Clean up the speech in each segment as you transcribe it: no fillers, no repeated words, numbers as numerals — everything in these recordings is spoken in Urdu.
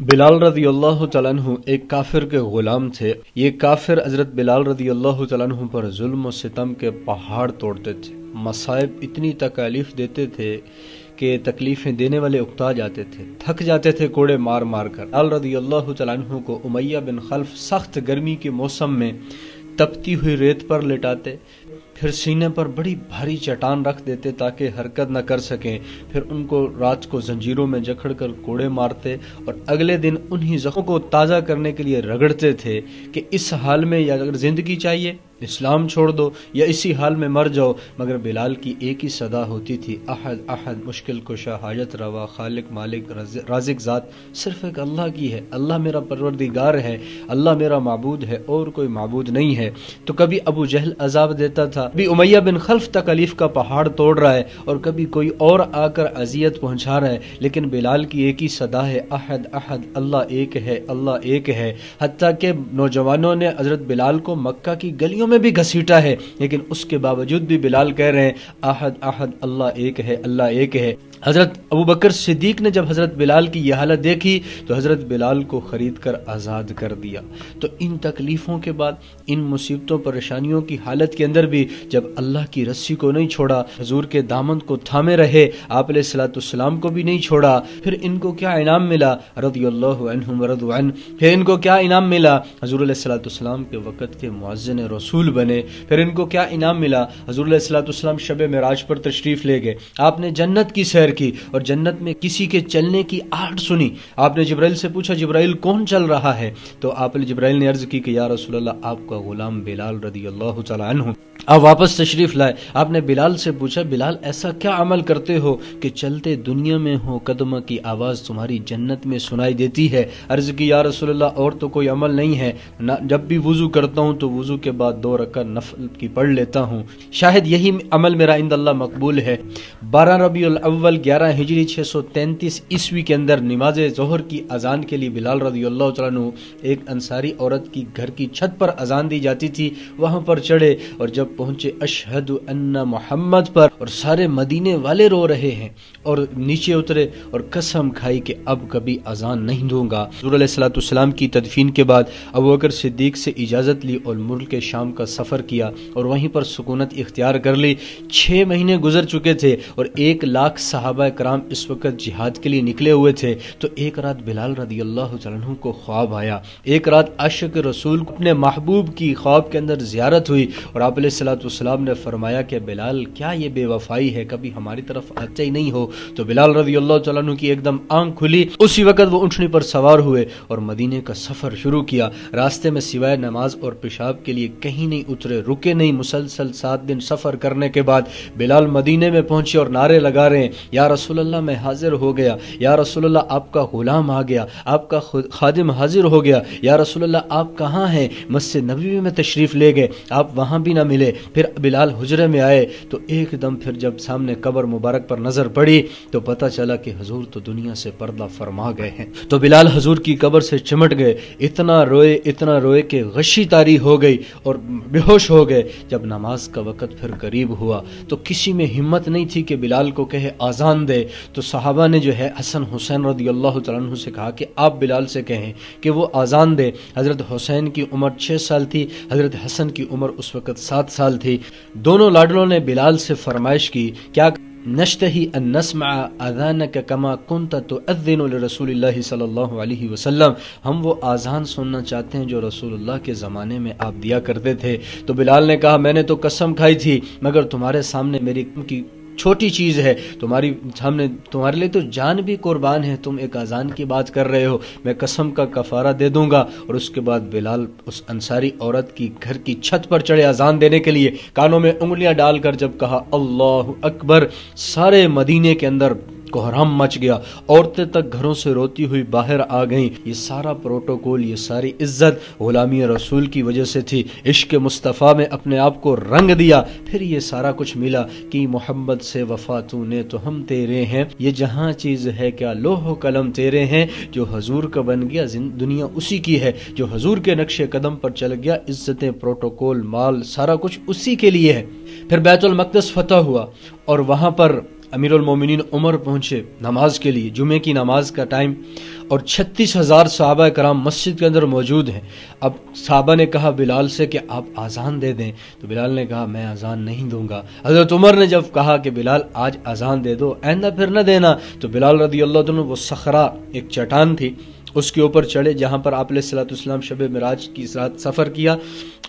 بلال رضی اللہ تعالیٰ عنہ ایک کافر کے غلام تھے۔ یہ کافر حضرت بلال رضی اللہ تعالیٰ عنہ پر ظلم و ستم کے پہاڑ توڑتے تھے، مصائب اتنی تکالیف دیتے تھے کہ تکلیفیں دینے والے اکتا جاتے تھے، تھک جاتے تھے کوڑے مار مار کر۔ بلال رضی اللہ تعالیٰ عنہ کو امیہ بن خلف سخت گرمی کے موسم میں تپتی ہوئی ریت پر لٹاتے، پھر سینے پر بڑی بھاری چٹان رکھ دیتے تاکہ حرکت نہ کر سکیں، پھر ان کو رات کو زنجیروں میں جکڑ کر کوڑے مارتے اور اگلے دن انہی زخموں کو تازہ کرنے کے لیے رگڑتے تھے کہ اس حال میں یا اگر زندگی چاہیے اسلام چھوڑ دو یا اسی حال میں مر جاؤ۔ مگر بلال کی ایک ہی صدا ہوتی تھی، احد احد، مشکل کشا، حاجت روا، خالق مالک رازق ذات صرف ایک اللہ کی ہے، اللہ میرا پروردگار ہے، اللہ میرا معبود ہے اور کوئی معبود نہیں ہے۔ تو کبھی ابو جہل عذاب دیتا تھا، کبھی امیہ بن خلف تکلیف کا پہاڑ توڑ رہا ہے اور کبھی کوئی اور آ کر اذیت پہنچا رہا ہے، لیکن بلال کی ایک ہی صدا ہے، احد احد، اللہ ایک ہے، اللہ ایک ہے۔ حتیٰ کہ نوجوانوں نے حضرت بلال کو مکہ کی گلیوں میں بھی گھسیٹا ہے، لیکن اس کے باوجود بھی بلال کہہ رہے ہیں احد احد، اللہ ایک ہے، اللہ ایک ہے۔ حضرت ابو بکر صدیق نے جب حضرت بلال کی یہ حالت دیکھی تو حضرت بلال کو خرید کر آزاد کر دیا۔ تو ان تکلیفوں کے بعد، ان مصیبتوں پریشانیوں کی حالت کے اندر بھی جب اللہ کی رسی کو نہیں چھوڑا، حضور کے دامن کو تھامے رہے، آپ علیہ الصلوۃ والسلام کو بھی نہیں چھوڑا، پھر ان کو کیا انعام ملا؟ رضی اللہ عنہم ورضوا عنہ۔ پھر ان کو کیا انعام ملا؟ حضور علیہ الصلوۃ والسلام کے وقت کے مؤذن رسول بنے۔ پھر ان کو کیا انعام ملا؟ حضور علیہ الصلوۃ والسلام شب معراج پر تشریف لے گئے، آپ نے جنت کی سیر کی اور جنت میں کسی کے چلنے کی آہٹ سنی۔ آپ نے جبرائیل سے پوچھا جبرائیل کون چل رہا ہے؟ تو آپ نے جبرائیل نے عرض کی کہ یا رسول اللہ آپ کا غلام بلال رضی اللہ تعالی عنہ۔ آپ واپس تشریف لائے، آپ نے بلال سے پوچھا بلال ایسا کیا عمل کرتے ہو کہ چلتے دنیا میں ہو قدمہ کی آواز تمہاری جنت میں سنائی دیتی ہے؟ عرض کی یا رسول اللہ اور تو کوئی عمل نہیں ہے، جب بھی وضو کرتا ہوں تو وضو کے بعد 2 رکعت نفل کی پڑھ لیتا ہوں، شاید یہی عمل میرا عند اللہ مقبول ہے۔ 12 ربیع الاول 11 ہجری 633 عیسوی کے اندر نماز ظہر کی اذان کے لیے بلال رضی اللہ تعالیٰ عنہ ایک انصاری عورت کی گھر کی چھت پر اذان دی جاتی تھی، وہاں پر چڑھے اور جب پہنچے اشہد ان محمد پر اور سارے مدینے والے رو رہے ہیں، اور نیچے اترے اور قسم کھائی کہ اب کبھی اذان نہیں دوں گا۔ حضور علیہ الصلوۃ والسلام کی تدفین کے بعد ابو بکر صدیق سے اجازت لی اور ملک شام کا سفر کیا اور وہیں پر سکونت اختیار کر لی۔ 6 مہینے گزر چکے تھے اور 1 لاکھ صحابہ کرام اس وقت جہاد کے لیے نکلے ہوئے تھے۔ تو ایک رات بلال رضی اللہ تعالیٰ عنہ کو خواب آیا، ایک رات عاشق رسول اپنے محبوب کی خواب کے اندر زیارت ہوئی اور آپ علیہ الصلوۃ والسلام نے فرمایا کہ بلال کیا یہ بے وفائی ہے، کبھی ہماری طرف آتے ہی نہیں ہو؟ تو بلال رضی اللہ تعالیٰ عنہ کی ایک دم آنکھ کھلی، اسی وقت وہ اونٹنی پر سوار ہوئے اور مدینے کا سفر شروع کیا۔ راستے میں سوائے نماز اور پیشاب کے لیے کہیں نہیں اترے، رکے نہیں۔ مسلسل 7 دن سفر کرنے کے بعد بلال مدینے میں پہنچے اور نعرے لگا رہے ہیں یا رسول اللہ میں حاضر ہو گیا، یا رسول اللہ آپ کا غلام آ گیا، آپ کا خادم حاضر ہو گیا، یا رسول اللہ آپ کہاں ہیں؟ مسجد نبوی میں تشریف لے گئے، آپ وہاں بھی نہ ملے۔ پھر بلال حجرے میں آئے تو ایک دم پھر جب سامنے قبر مبارک پر نظر پڑی تو پتہ چلا کہ حضور تو دنیا سے پردہ فرما گئے ہیں۔ تو بلال حضور کی قبر سے چمٹ گئے، اتنا روئے کہ غشی طاری ہو گئی اور بے ہوش ہو گئے۔ جب نماز کا وقت پھر قریب ہوا تو کسی میں ہمت نہیں تھی کہ بلال کو کہے آذان دے، تو صحابہ نے جو ہے حسن حسین رضی اللہ تعالیٰ عنہ سے کہا کہ آپ بلال سے کہیں کہ وہ آذان دے۔ حضرت حسین کی عمر 6 سال تھی، حضرت حسن کی عمر اس وقت 7 سال تھی۔ دونوں لاڈلوں نے بلال سے فرمائش کی، کیا نشتہی ان نسمع اذانک کما کنت تؤذن لرسول اللہ صلی اللہ علیہ وسلم، ہم وہ آذان سننا چاہتے ہیں جو رسول اللہ کے زمانے میں آپ دیا کرتے تھے۔ تو بلال نے کہا میں نے تو قسم کھائی تھی مگر تمہارے سامنے میری کی چھوٹی چیز ہے، تمہاری سامنے تمہارے لیے تو جان بھی قربان ہے، تم ایک اذان کی بات کر رہے ہو، میں قسم کا کفارہ دے دوں گا۔ اور اس کے بعد بلال اس انصاری عورت کی گھر کی چھت پر چڑھے اذان دینے کے لیے، کانوں میں انگلیاں ڈال کر جب کہا اللہ اکبر، سارے مدینے کے اندر کوہرام مچ گیا، عورتیں تک گھروں سے روتی ہوئی باہر آ گئیں۔ یہ سارا پروٹوکول، یہ ساری عزت غلامی رسول کی وجہ سے تھی، عشق مصطفیٰ میں اپنے آپ کو رنگ دیا، پھر یہ سارا کچھ ملا کہ محمد سے وفا تو نے تو ہم تیرے ہیں، یہ جہاں چیز ہے کیا لوح و قلم تیرے ہیں، جو حضور کا بن گیا دنیا اسی کی ہے، جو حضور کے نقش قدم پر چل گیا عزتیں پروٹوکول مال سارا کچھ اسی کے لیے ہے۔ پھر بیت المقدس فتح ہوا اور وہاں پر امیر المومنین عمر پہنچے نماز کے لیے، جمعے کی نماز کا ٹائم، اور 36,000 صحابہ کرام مسجد کے اندر موجود ہیں۔ اب صحابہ نے کہا بلال سے کہ آپ اذان دے دیں، تو بلال نے کہا میں اذان نہیں دوں گا۔ حضرت عمر نے جب کہا کہ بلال آج اذان دے دو، آئندہ پھر نہ دینا، تو بلال رضی اللہ عنہ وہ صخرہ، ایک چٹان تھی، اس کے اوپر چڑھے جہاں پر آپ علیہ الصلوۃ والسلام شب معراج کی رات سفر کیا،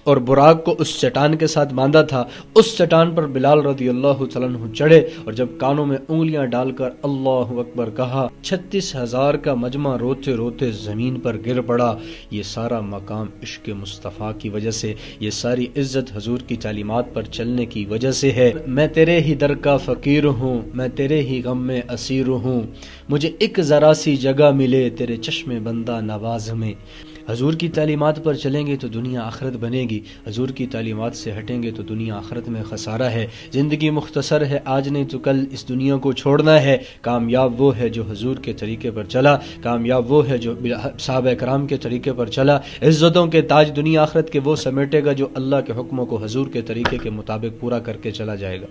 اور براق کو اس چٹان کے ساتھ باندھا تھا۔ اس چٹان پر بلال رضی اللہ تعالیٰ عنہ چڑھے، اور جب کانوں میں انگلیاں ڈال کر اللہ اکبر کہا، 36,000 کا مجمع روتے روتے زمین پر گر پڑا۔ یہ سارا مقام عشق مصطفیٰ کی وجہ سے، یہ ساری عزت حضور کی تعلیمات پر چلنے کی وجہ سے ہے۔ میں تیرے ہی در کا فقیر ہوں، میں تیرے ہی غم میں اسیر ہوں، مجھے ایک ذرا سی جگہ ملے تیرے چشم بندہ نواز میں۔ حضور کی تعلیمات پر چلیں گے تو دنیا آخرت بنے گی، حضور کی تعلیمات سے ہٹیں گے تو دنیا آخرت میں خسارہ ہے۔ زندگی مختصر ہے، آج نہیں تو کل اس دنیا کو چھوڑنا ہے۔ کامیاب وہ ہے جو حضور کے طریقے پر چلا، کامیاب وہ ہے جو صحابہ کرام کے طریقے پر چلا۔ عزتوں کے تاج دنیا آخرت کے وہ سمیٹے گا جو اللہ کے حکموں کو حضور کے طریقے کے مطابق پورا کر کے چلا جائے گا۔